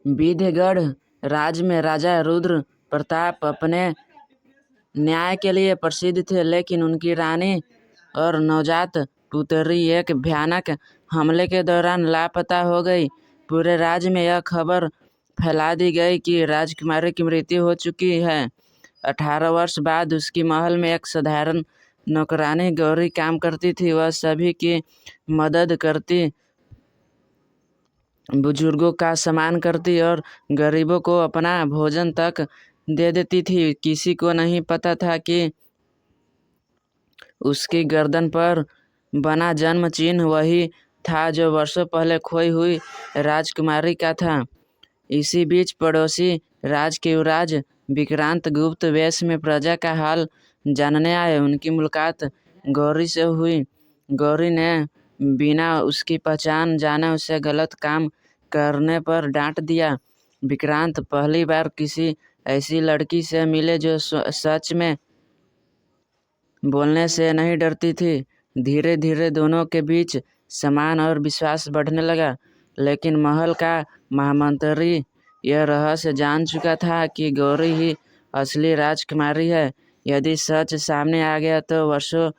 विध्यगढ़ राज्य में राजा रुद्र प्रताप अपने न्याय के लिए प्रसिद्ध थे, लेकिन उनकी रानी और नवजात पुत्री एक भयानक हमले के दौरान लापता हो गई। पूरे राज्य में यह खबर फैला दी गई कि राजकुमारी की मृत्यु हो चुकी है। 18 वर्ष बाद उसकी महल में एक साधारण नौकरानी गौरी काम करती थी। वह सभी की मदद करती, बुजुर्गों का सम्मान करती और गरीबों को अपना भोजन तक दे देती थी। किसी को नहीं पता था कि उसकी गर्दन पर बना जन्म चिन्ह वही था जो वर्षों पहले खोई हुई राजकुमारी का था। इसी बीच पड़ोसी राज के युवराज विक्रांत गुप्त वेश में प्रजा का हाल जानने आए। उनकी मुलाकात गौरी से हुई। गौरी ने बिना उसकी पहचान जाने उसे गलत काम करने पर डांट दिया। विक्रांत पहली बार किसी ऐसी लड़की से मिले जो सच में बोलने से नहीं डरती थी। धीरे धीरे दोनों के बीच सम्मान और विश्वास बढ़ने लगा, लेकिन महल का महामंत्री यह रहस्य जान चुका था कि गौरी ही असली राजकुमारी है। यदि सच सामने आ गया तो वर्षों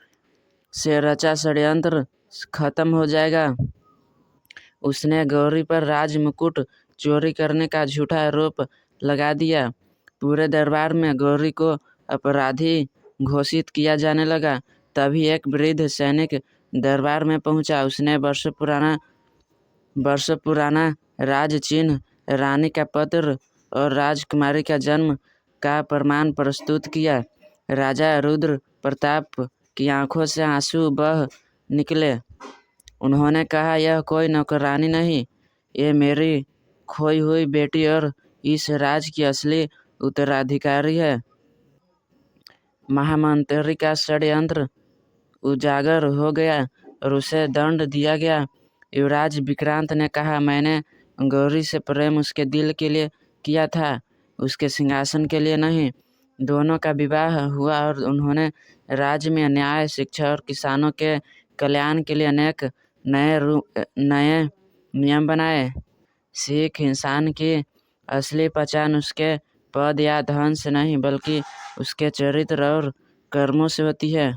से रचा षड्यंत्र खत्म हो जाएगा। उसने गौरी पर राज मुकुट चोरी करने का झूठा आरोप लगा दिया। पूरे दरबार में गौरी को अपराधी घोषित किया जाने लगा। तभी एक वृद्ध सैनिक दरबार में पहुंचा। उसने वर्षों पुराना राज चिन्ह, रानी का पत्र और राजकुमारी का जन्म का प्रमाण प्रस्तुत किया। राजा रुद्र प्रताप की आंखों से आंसू बह निकले। उन्होंने कहा, यह कोई नौकरानी नहीं, ये मेरी खोई हुई बेटी और इस राज की असली उत्तराधिकारी है। महामंत्री का षड्यंत्र उजागर हो गया और उसे दंड दिया गया। युवराज विक्रांत ने कहा, मैंने गौरी से प्रेम उसके दिल के लिए किया था, उसके सिंहासन के लिए नहीं। दोनों का विवाह हुआ और उन्होंने राज्य में न्याय, शिक्षा और किसानों के कल्याण के लिए अनेक नए नियम बनाए। सिख इंसान की असली पहचान उसके पद या धन से नहीं, बल्कि उसके चरित्र और कर्मों से होती है।